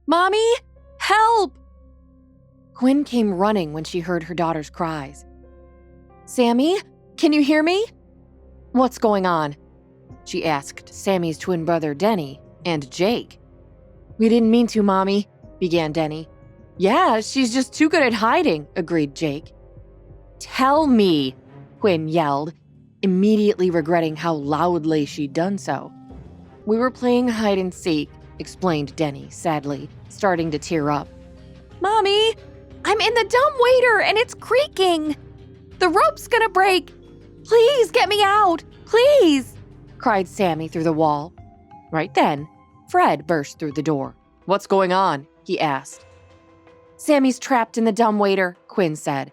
Mommy, help! Quinn came running when she heard her daughter's cries. Sammy, can you hear me? What's going on? She asked Sammy's twin brother Denny and Jake. We didn't mean to, Mommy, began Denny. Yeah, she's just too good at hiding, agreed Jake. Tell me, Quinn yelled, immediately regretting how loudly she'd done so. We were playing hide and seek, explained Denny sadly, starting to tear up. Mommy, I'm in the dumbwaiter and it's creaking. The rope's gonna break. Please get me out, please, cried Sammy through the wall. Right then, Fred burst through the door. What's going on? He asked. Sammy's trapped in the dumbwaiter, Quinn said.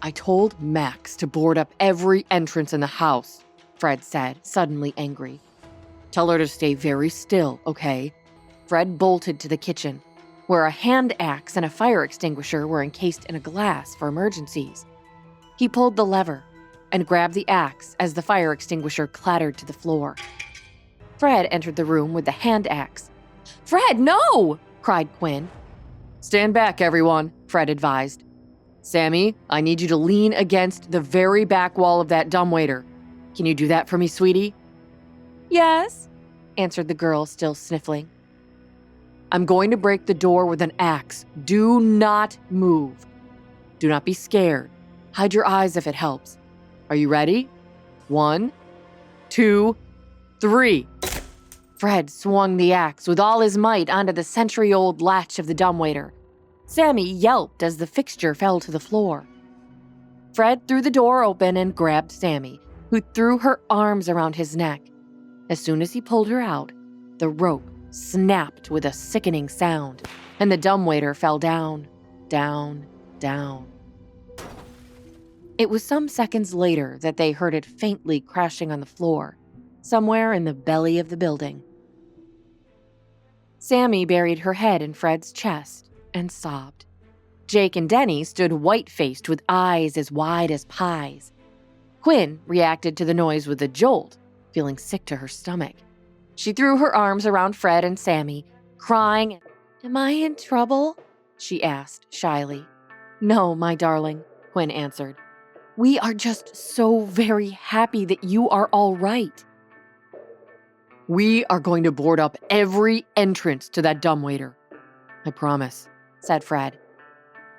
I told Max to board up every entrance in the house, Fred said, suddenly angry. Tell her to stay very still, okay? Fred bolted to the kitchen, where a hand axe and a fire extinguisher were encased in a glass for emergencies. He pulled the lever and grabbed the axe as the fire extinguisher clattered to the floor. Fred entered the room with the hand axe. Fred, no! Cried Quinn. Stand back, everyone, Fred advised. Sammy, I need you to lean against the very back wall of that dumbwaiter. Can you do that for me, sweetie? Yes, answered the girl, still sniffling. I'm going to break the door with an axe. Do not move. Do not be scared. Hide your eyes if it helps. Are you ready? 1, 2, 3. Fred swung the axe with all his might onto the century-old latch of the dumbwaiter. Sammy yelped as the fixture fell to the floor. Fred threw the door open and grabbed Sammy, who threw her arms around his neck. As soon as he pulled her out, the rope snapped with a sickening sound, and the dumbwaiter fell down, down, down. It was some seconds later that they heard it faintly crashing on the floor, somewhere in the belly of the building. Sammy buried her head in Fred's chest and sobbed. Jake and Denny stood white-faced with eyes as wide as pies. Quinn reacted to the noise with a jolt, feeling sick to her stomach. She threw her arms around Fred and Sammy, crying. Am I in trouble? She asked shyly. No, my darling, Quinn answered. We are just so very happy that you are all right. We are going to board up every entrance to that dumbwaiter. I promise, said Fred.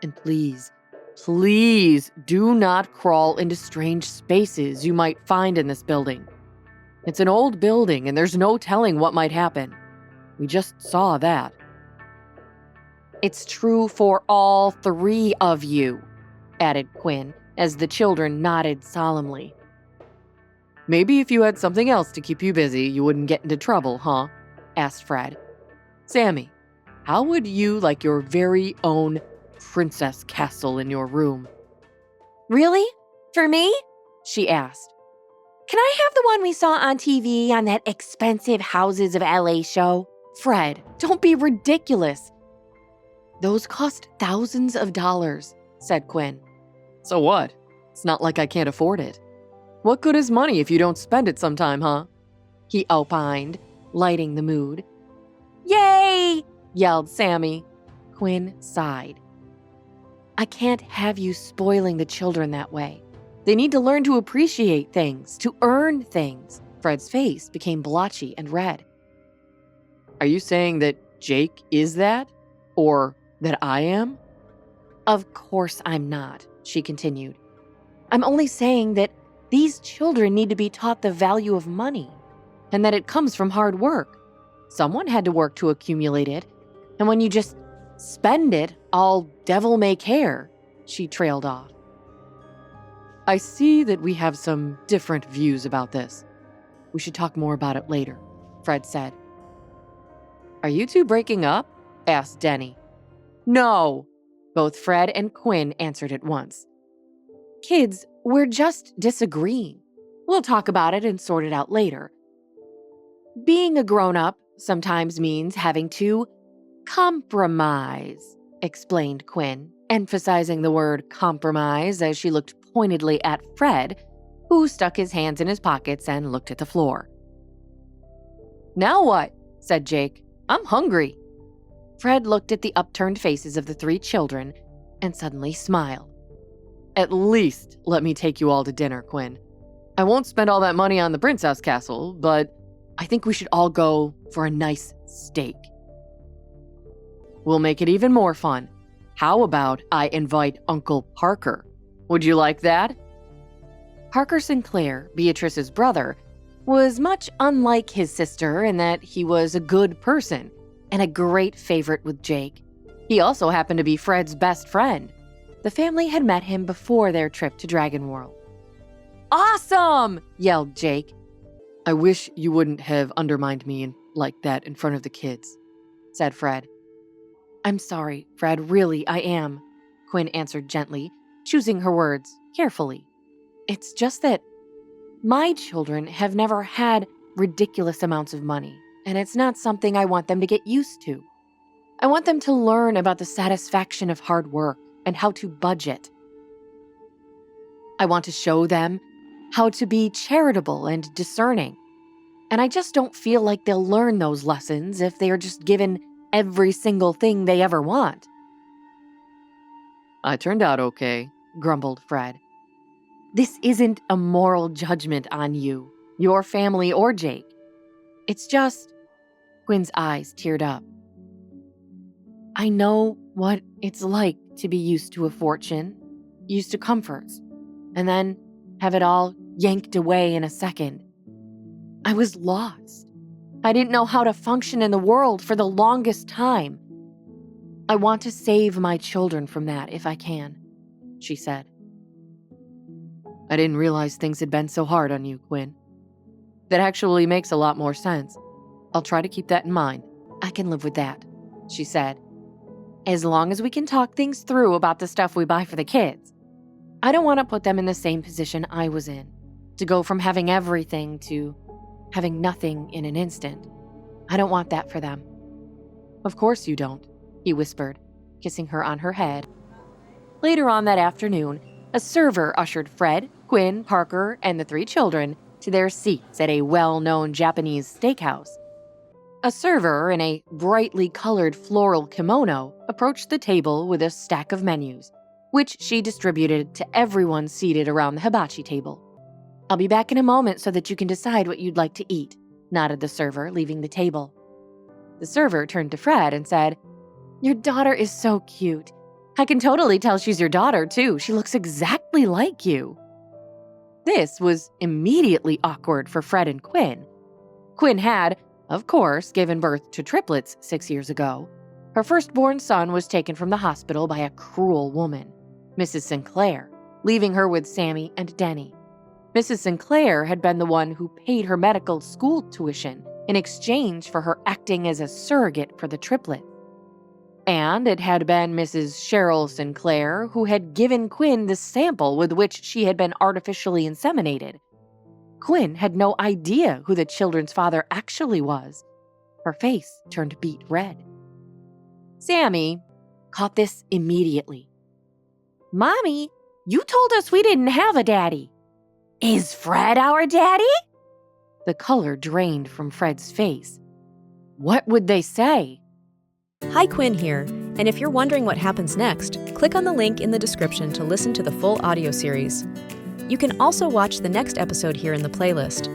And please, please do not crawl into strange spaces you might find in this building. It's an old building and there's no telling what might happen. We just saw that. It's true for all 3 of you, added Quinn, as the children nodded solemnly. Maybe if you had something else to keep you busy, you wouldn't get into trouble, huh? Asked Fred. Sammy, how would you like your very own princess castle in your room? Really? For me? She asked. Can I have the one we saw on TV on that expensive Houses of LA show? Fred, don't be ridiculous. Those cost thousands of dollars, said Quinn. So what? It's not like I can't afford it. What good is money if you don't spend it sometime, huh? He opined, lighting the mood. Yay! Yelled Sammy. Quinn sighed. I can't have you spoiling the children that way. They need to learn to appreciate things, to earn things. Fred's face became blotchy and red. Are you saying that Jake is that? Or that I am? Of course I'm not, she continued. I'm only saying that these children need to be taught the value of money, and that it comes from hard work. Someone had to work to accumulate it, and when you just spend it all devil may care, she trailed off. I see that we have some different views about this. We should talk more about it later, Fred said. Are you two breaking up? Asked Denny. No, both Fred and Quinn answered at once. Kids, we're just disagreeing. We'll talk about it and sort it out later. Being a grown-up sometimes means having to compromise, explained Quinn, emphasizing the word compromise as she looked pointedly at Fred, who stuck his hands in his pockets and looked at the floor. Now what? Said Jake. I'm hungry. Fred looked at the upturned faces of the 3 children and suddenly smiled. "At least let me take you all to dinner, Quinn. I won't spend all that money on the Princess Castle, but I think we should all go for a nice steak. We'll make it even more fun. How about I invite Uncle Parker? Would you like that?" Parker Sinclair, Beatrice's brother, was much unlike his sister in that he was a good person and a great favorite with Jake. He also happened to be Fred's best friend. The family had met him before their trip to Dragon World. "Awesome!" yelled Jake. "I wish you wouldn't have undermined me like that in front of the kids," said Fred. "I'm sorry, Fred, really, I am," Quinn answered gently, choosing her words carefully. "It's just that my children have never had ridiculous amounts of money, and it's not something I want them to get used to. I want them to learn about the satisfaction of hard work and how to budget. I want to show them how to be charitable and discerning. And I just don't feel like they'll learn those lessons if they are just given every single thing they ever want." "I turned out okay," grumbled Fred. "This isn't a moral judgment on you, your family, or Jake. It's just..." Quinn's eyes teared up. "I know what it's like to be used to a fortune, used to comforts, and then have it all yanked away in a second. I was lost. I didn't know how to function in the world for the longest time. I want to save my children from that if I can," she said. "I didn't realize things had been so hard on you, Quinn. That actually makes a lot more sense. I'll try to keep that in mind." "I can live with that," she said, "as long as we can talk things through about the stuff we buy for the kids. I don't want to put them in the same position I was in, to go from having everything to having nothing in an instant. I don't want that for them." "Of course you don't," he whispered, kissing her on her head. Later on that afternoon, a server ushered Fred, Quinn, Parker, and the 3 children to their seats at a well-known Japanese steakhouse. A server in a brightly colored floral kimono approached the table with a stack of menus, which she distributed to everyone seated around the hibachi table. "I'll be back in a moment so that you can decide what you'd like to eat," nodded the server, leaving the table. The server turned to Fred and said, "Your daughter is so cute. I can totally tell she's your daughter, too. She looks exactly like you." This was immediately awkward for Fred and Quinn. Quinn had, of course, given birth to triplets 6 years ago. Her firstborn son was taken from the hospital by a cruel woman, Mrs. Sinclair, leaving her with Sammy and Denny. Mrs. Sinclair had been the one who paid her medical school tuition in exchange for her acting as a surrogate for the triplets. And it had been Mrs. Cheryl Sinclair who had given Quinn the sample with which she had been artificially inseminated. Quinn had no idea who the children's father actually was. Her face turned beet red. Sammy caught this immediately. "Mommy, you told us we didn't have a daddy. Is Fred our daddy?" The color drained from Fred's face. What would they say? Hi, Quinn here, and if you're wondering what happens next, click on the link in the description to listen to the full audio series. You can also watch the next episode here in the playlist.